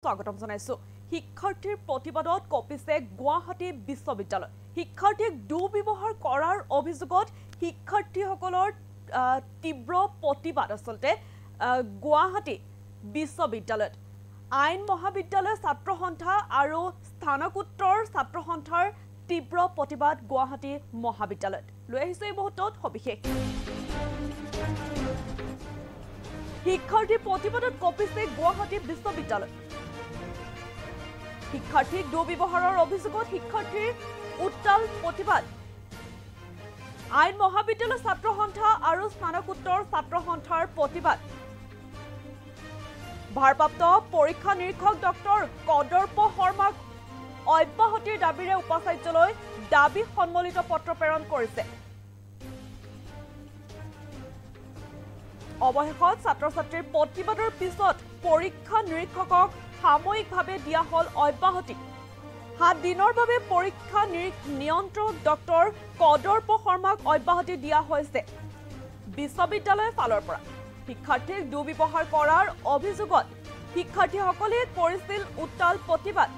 স্বাগতম জনাইছো শিক্ষাৰ্থীৰ প্ৰতিবাদত কপিছে গুৱাহাটী বিশ্ববিদ্যালয় শিক্ষাৰ্থীক দুৰ্ব্যৱহাৰ কৰাৰ অভিযোগত শিক্ষাৰ্থীসকলৰ তীব্ৰ প্ৰতিবাদ আসলতে গুৱাহাটী বিশ্ববিদ্যালয়ত আইন মহাবিদ্যালয় ছাত্ৰ সন্থা আৰু স্থানকোত্তৰ ছাত্ৰ সন্থাৰ তীব্ৰ প্ৰতিবাদ গুৱাহাটী মহাবিদ্যালয়ত লৈ আহিছে এই মুহূৰ্তত সবিশেষ শিক্ষাৰ্থীৰ প্ৰতিবাদত কপিছে গুৱাহাটী বিশ্ববিদ্যালয় শিক্ষাৰ্থীক দুৰ্ব্যৱহাৰৰ অভিযোগত শিক্ষাৰ্থীৰ উত্তাল প্ৰতিবাদ আইন মহাবিদ্যালয় ছাত্ৰ সন্থা আৰু স্নাতকোত্তৰ ছাত্ৰ সন্থাৰ প্ৰতিবাদ ভাৰপ্ৰাপ্ত পৰীক্ষা নিৰীক্ষক ডক্টৰ কদৰ্প শৰ্মাক অব্যাহতিৰ দাবীৰে উপাচাৰ্যলৈ দাবী সন্মলিত পত্ৰ প্ৰেৰণ কৰিছে অৱশেষত ছাত্ৰ ছাত্ৰীৰ প্ৰতিবাদৰ পিছত পৰীক্ষা নিৰীক্ষকক সাময়িকভাৱে দিয়া হল অব্যাহতি 7 দিনৰ বাবে পৰীক্ষা নিয়ন্ত্ৰক ডক্টৰ কদৰ্প শৰ্মাক অব্যাহতি দিয়া হৈছে বিশ্ববিদ্যালয়ৰ ফালৰ পৰা শিক্ষাৰ্থীক দুৰ্ব্যৱহাৰ কৰাৰ অভিযোগত শিক্ষাৰ্থীসকলে কৰিছিল উত্তাল প্ৰতিবাদ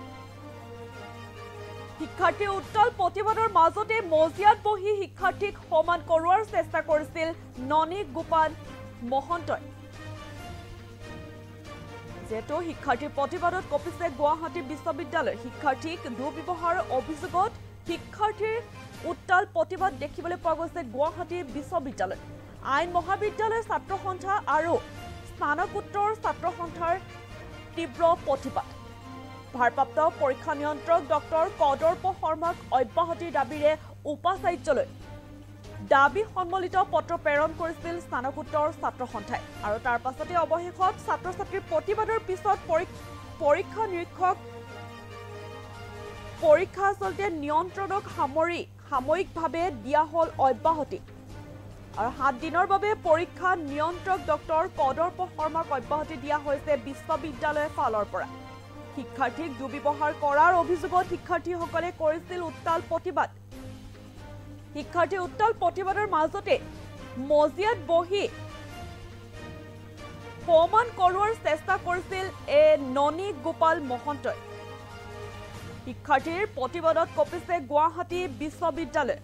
শিক্ষাৰ্থীৰ উত্তাল প্ৰতিবাদৰ মাজতে মজিয়াত বহি শিক্ষাৰ্থীক সমান কৰোৱাৰ চেষ্টা কৰিছিল ননী গোপাল মহন্তই যেটো শিক্ষাৰ্থীৰ প্ৰতিবাদত কপিছে গুৱাহাটী বিশ্ববিদ্যালয় শিক্ষাৰ্থীক দুৰ্ব্যৱহাৰৰ অভিযোগত শিক্ষাৰ্থীৰ উত্তাল প্ৰতিবাদ দেখিবলৈ পোৱা গৈছে গুৱাহাটী বিশ্ববিদ্যালয় আইন মহাবিদ্যালয় ছাত্ৰ সন্থা আৰু স্নাতকোত্তৰ ছাত্ৰ সন্থাৰ তীব্ৰ প্ৰতিবাদ ভাৰপ্ৰাপ্ত পৰীক্ষা নিয়ন্ত্ৰক ডক্টৰ কদৰ্প শৰ্মাক অব্যাহতিৰ দাবীৰে উপাচাৰ্যলৈ দাবী সন্মলিত পত্ৰ প্ৰেৰণ কৰিছিল স্নাতকোত্তৰ ছাত্ৰ সন্থাই আৰু তাৰ পাছতে অৱশেষত ছাত্ৰ ছাত্ৰীৰ প্ৰতিবাদৰ পিছত পৰীক্ষা নিৰীক্ষক পৰীক্ষা আসলতে নিয়ন্ত্ৰণক সাময়িকভাৱে দিয়া হল অব্যাহতি আৰু 7 দিনৰ বাবে পৰীক্ষা নিয়ন্ত্ৰক ডক্টৰ কদৰ্প শৰ্মাক অব্যাহতি দিয়া হৈছে বিশ্ববিদ্যালয়ৰ ফালৰ পৰা শিক্ষাৰ্থীক দুৰ্ব্যৱহাৰ কৰাৰ অভিযোগত শিক্ষাৰ্থীসকলে কৰিছিল উত্তাল প্ৰতিবাদ শিক্ষাৰ্থীৰ উত্তাল প্ৰতিবাদৰ মাজতে মজিয়াত বহি সমান কৰোৱাৰ চেষ্টা কৰিছিল ননী গোপাল মহন্তই শিক্ষাৰ্থীৰ প্ৰতিবাদত কপিছে গুৱাহাটী বিশ্ববিদ্যালয়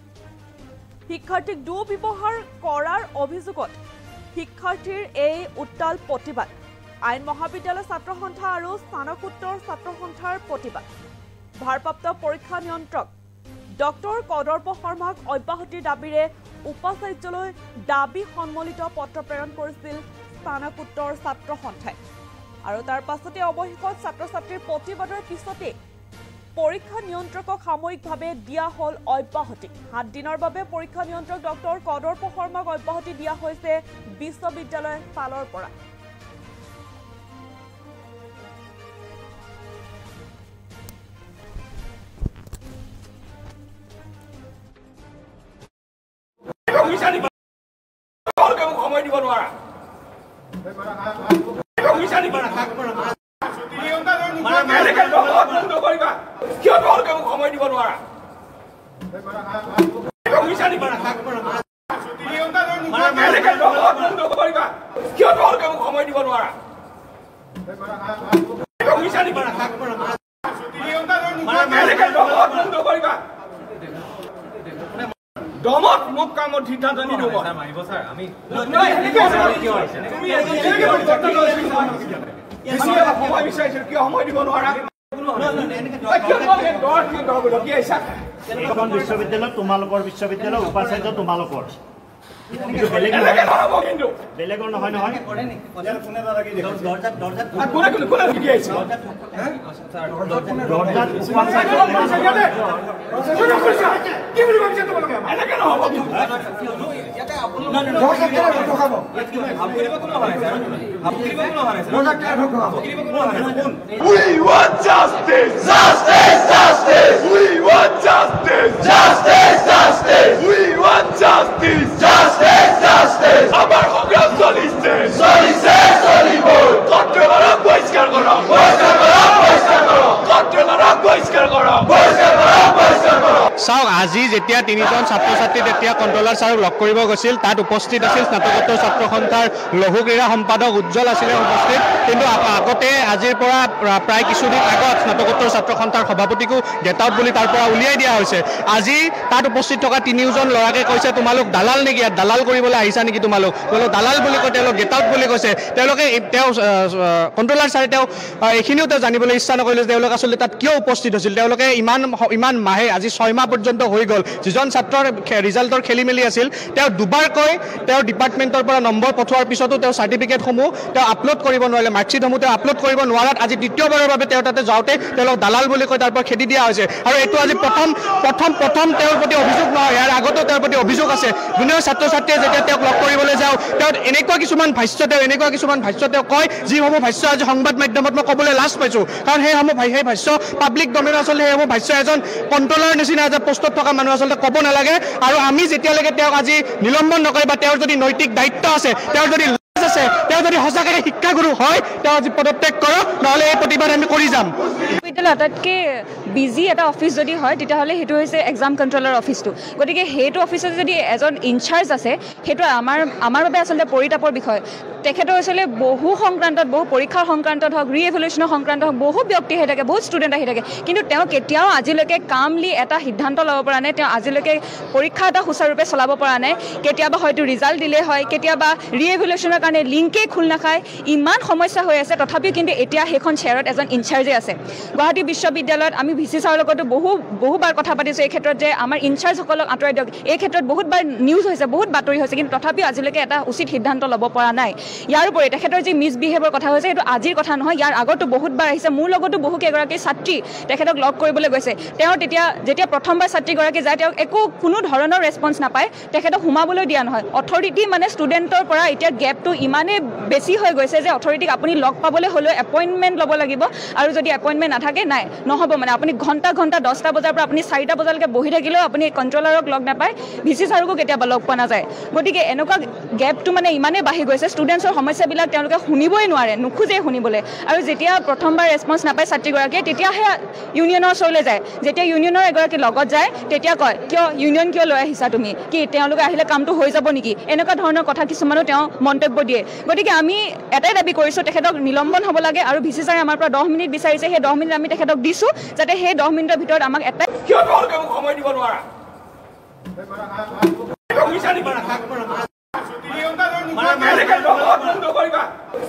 শিক্ষাৰ্থীক দুৰ্ব্যৱহাৰ কৰাৰ অভিযোগত শিক্ষাৰ্থীৰ এই উত্তাল প্ৰতিবাদ আইন মহাবিদ্যালয় ছাত্ৰ সন্থা আৰু স্নাতকোত্তৰ ছাত্ৰ সন্থাৰ প্ৰতিবাদ ভাৰপ্ৰাপ্ত পৰীক্ষা নিয়ন্ত্ৰক ডক্টৰ কদৰ্প শৰ্মাক অব্যাহতিৰ দাবীৰে উপাচাৰ্যলৈ দাবী সন্মলিত পত্ৰ প্ৰেৰণ কৰিছিল স্নাতকোত্তৰ ছাত্ৰ সন্থাই আৰু তাৰ পাছতে অৱশেষত ছাত্ৰ ছাত্ৰীৰ প্ৰতিবাদৰ পিছতে পৰীক্ষা নিয়ন্ত্ৰকক সাময়িকভাৱে দিয়া হল অব্যাহতি 7 দিনৰ বাবে পৰীক্ষা নিয়ন্ত্ৰক ডক্টৰ কদৰ্প শৰ্মাক অব্যাহতি দিয়া হৈছে বিশ্ববিদ্যালয়ৰ ফালৰ পৰা সময় দিব নোৱাৰা সময় দিব নোৱাৰা সময় দিব নোৱাৰা দমত মোক কামত সিদ্ধান্ত নিদিব সময় বিচাৰিছিল কিয় সময় দিব নোৱাৰা বিশ্ববিদ্যালয় তোমালোকৰ বিশ্ববিদ্যালয় উপাচাৰ্য তোমালোকৰ বেলেগৰ নহয় নহয় We want justice! Justice! Justice! We want justice! Justice! Justice! We want justice! Justice! Justice! Amar সংগ্রাম চলিছে চলিছে চলিব কন্ট্রোলারক বহিষ্কার করো বহিষ্কার করো বহিষ্কার করো কন্ট্রোলারক বহিষ্কার করো বহিষ্কার করো বহিষ্কার করো চাওক আজি যেতিয়া তিনিজন ছাত্ৰ ছাত্ৰী তেতিয়া কণ্ট্ৰলাৰ ছাৰক লগ কৰিব গৈছিল তাত উপস্থিত আছিল স্নাতকোত্তৰ ছাত্ৰ সন্থাৰ লঘু ক্ৰীড়া সম্পাদক উজ্জ্বল আছিলে উপস্থিত কিন্তু আগতে আজিৰ পৰা প্ৰায় কিছুদিন আগত স্নাতকোত্তৰ ছাত্ৰ সন্থাৰ সভাপতিকো গেট আউট বুলি তাৰ পৰা উলিয়াই দিয়া হৈছে আজি তাত উপস্থিত থকা তিনিওজন ল'ৰাকে কৈছে তোমালোক দালাল নেকি ইয়াত দালাল কৰিবলৈ আহিছা নেকি তোমালোক দালাল বুলি কৈ তেওঁলোক গেট আউট বুলি কৈছে তেওঁলোকে তেওঁ কণ্ট্ৰলাৰ ছাৰে তেওঁ এইখিনিও তেওঁ জানিবলৈ ইচ্ছা নকৰিলে তেওঁলোক আচলতে তাত কিয় উপস্থিত হৈছিল তেওঁলোকে ইমান মাহে আজি 6 মাহ পৰ্যন্ত হৈ গ'ল যিজন ছাত্ৰৰ ৰিজাল্টৰ খেলি মেলি আছিল তেওঁ দুবাৰকৈ তেওঁৰ ডিপাৰ্টমেণ্টৰ পৰা নম্বৰ পঠোৱাৰ পিছতো তেওঁ চাৰ্টিফিকেটসমূহ তেওঁ আপলোড কৰিব নোৱাৰিলে মাৰ্কশ্বিটসমূহ তেওঁ আপলোড কৰিব নোৱাৰাত আজি দ্বিতীয়বাৰৰ বাবে তেওঁ তাতে যাওঁতে তেওঁলোক দালাল বুলি কৈ তাৰ পৰা খেদি দিয়া হৈছে আৰু এইটো আজি প্ৰথম তেওঁৰ প্ৰতি অভিযোগ নহয় ইয়াৰ আগতো তেওঁৰ প্ৰতি অভিযোগ আছে জুনিয়ৰ ছাত্ৰ ছাত্ৰীয়ে যেতিয়া তেওঁক লগ কৰিবলৈ যাওঁ তেওঁ এনেকুৱা কিছুমান ভাষ্য তেওঁ কয় যিসমূহ ভাষ্য আজি সংবাদ মাধ্যমত মই ক'বলৈ লাজ পাইছোঁ কাৰণ সেই ভাষ্য পাব্লিক ডমেইন আচলতে সেইসমূহ ভাষ্য এজন কণ্ট্ৰলাৰ নিচিনা এজন পোষ্টত থকা মানুহ আচলতে ক'ব নালাগে আৰু আমি যেতিয়ালৈকে তেওঁক আজি নিলম্বন নকৰে বা তেওঁৰ যদি নৈতিক দায়িত্ব আছে তেওঁৰ যদি আছে তেওঁ যদি সঁচাকৈ শিক্ষাগুৰু হয় তেওঁ আজি পদত্যাগ কৰক নহ'লে এই প্ৰতিবাদ আমি কৰি যাম বিদ্যালয় আটাইতকৈ বিজি এটা অফিচ যদি হয় তেতিয়াহ'লে সেইটো হৈছে এক্সাম কণ্ট্ৰলৰ অফিচটো গতিকে সেইটো অফিচত যদি এজন ইনচাৰ্জ আছে সেইটো আমাৰ বাবে আচলতে পৰিতাপৰ বিষয় তেখেতৰ আচলতে বহু সংক্ৰান্তত বহু পৰীক্ষাৰ সংক্ৰান্তত হওক ৰিএভলিউশ্যনৰ সংক্ৰান্তত হওক বহু ব্যক্তি আহি থাকে বহুত ষ্টুডেণ্ট আহি থাকে কিন্তু তেওঁ কেতিয়াও আজিলৈকে কামলি এটা সিদ্ধান্ত ল'ব পৰা নাই তেওঁ আজিলৈকে পৰীক্ষা এটা সুচাৰুৰূপে চলাব পৰা নাই কেতিয়াবা হয়তো ৰিজাল্ট দিলে হয় কেতিয়াবা ৰিএভলিউশ্যনৰ কাৰণে লিংকেই খোল নাখায় ইমান সমস্যা হৈ আছে তথাপিও কিন্তু এতিয়া সেইখন চেয়াৰত এজন ইনচাৰ্জে আছে গুৱাহাটী বিশ্ববিদ্যালয়ত আমি ভিচি ছাৰৰ লগতো বহুবাৰ কথা পাতিছোঁ এই ক্ষেত্ৰত যে আমাৰ ইনচাৰ্জসকলক আঁতৰাই দিয়ক এই ক্ষেত্ৰত বহুতবাৰ নিউজ হৈছে বহুত বাতৰি হৈছে কিন্তু তথাপিও আজিলৈকে এটা উচিত সিদ্ধান্ত ল'ব পৰা নাই ইয়াৰ উপৰি তেখেতৰ যি মিছবিহেভৰ কথা হৈছে সেইটো আজিৰ কথা নহয় ইয়াৰ আগতো বহুতবাৰ আহিছে মোৰ লগতো বহুকেইগৰাকী ছাত্ৰী তেখেতক লগ কৰিবলৈ গৈছে তেওঁ যেতিয়া প্ৰথমবাৰ ছাত্ৰীগৰাকী যায় তেওঁক কোনো ধৰণৰ ৰেছপন্স নাপায় তেখেতক সোমাবলৈ দিয়া নহয় অথৰিটি মানে ষ্টুডেণ্টৰ পৰা এতিয়া গেপটো ইমানেই বেছি হৈ গৈছে যে অথৰিটিক আপুনি লগ পাবলৈ হ'লেও এপইণ্টমেণ্ট ল'ব লাগিব আৰু যদি এপইণ্টমেণ্ট নাথাকে নহ'ব মানে আপুনি ঘণ্টা 10টা বজাৰ পৰা আপুনি 4টা বজালৈকে বহি থাকিলেও আপুনি কণ্ট্ৰলাৰক লগ নাপায় ভিচি ছাৰকো কেতিয়াবা লগ পোৱা নাযায় গতিকে এনেকুৱা গেপটো মানে ইমানেই বাঢ়ি গৈছে ষ্টুডেণ্টছৰ সমস্যাবিলাক তেওঁলোকে শুনিবই নোৱাৰে নোখোজেই শুনিবলৈ আৰু যেতিয়া প্ৰথমবাৰ ৰেছপন্স নাপায় ছাত্ৰীগৰাকীয়ে তেতিয়াহে ইউনিয়নৰ ওচৰলৈ যায় যেতিয়া ইউনিয়নৰ এগৰাকী লগত যায় তেতিয়া কয় ইউনিয়ন কিয় লৈ আহিছা তুমি কি তেওঁলোকে আহিলে কামটো হৈ যাব নেকি এনেকুৱা ধৰণৰ কথা কিছুমানো তেওঁ মন্তব্য দিয়ে গতিকে আমি এটাই দাবী কৰিছোঁ তেখেতক নিলম্বন হ'ব লাগে আৰু ভিচি ছাৰে আমাৰ পৰা 10 মিনিট বিচাৰিছে সেই 10 মিনিট আমি তেখেতক দিছোঁ যাতে সেই 10 মিনিটৰ ভিতৰত আমাক এটা কিয় তোমালোকে মোক সময় দিব নোৱাৰা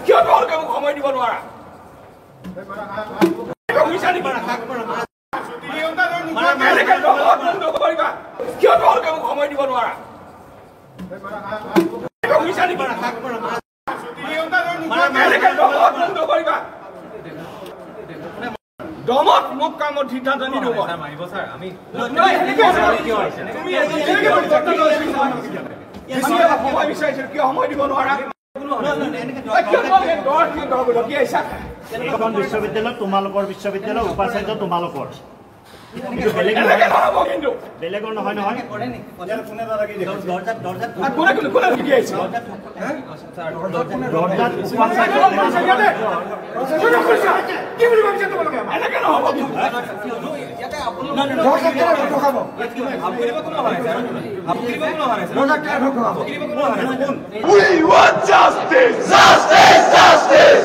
কিয় তোমালোকে মোক সময় দিব নোৱাৰা কিয় তোমালোকে মোক সময় দিব নোৱাৰা দমত মোক কামত সিদ্ধান্ত নিদিব সময় বিচাৰিছিল কিয় সময় দিব নোৱাৰা এইখন বিশ্ববিদ্যালয় তোমালোকৰ বিশ্ববিদ্যালয় উপাচাৰ্য তোমালোকৰ বেলেগৰ নহয় We want justice! Justice! Justice!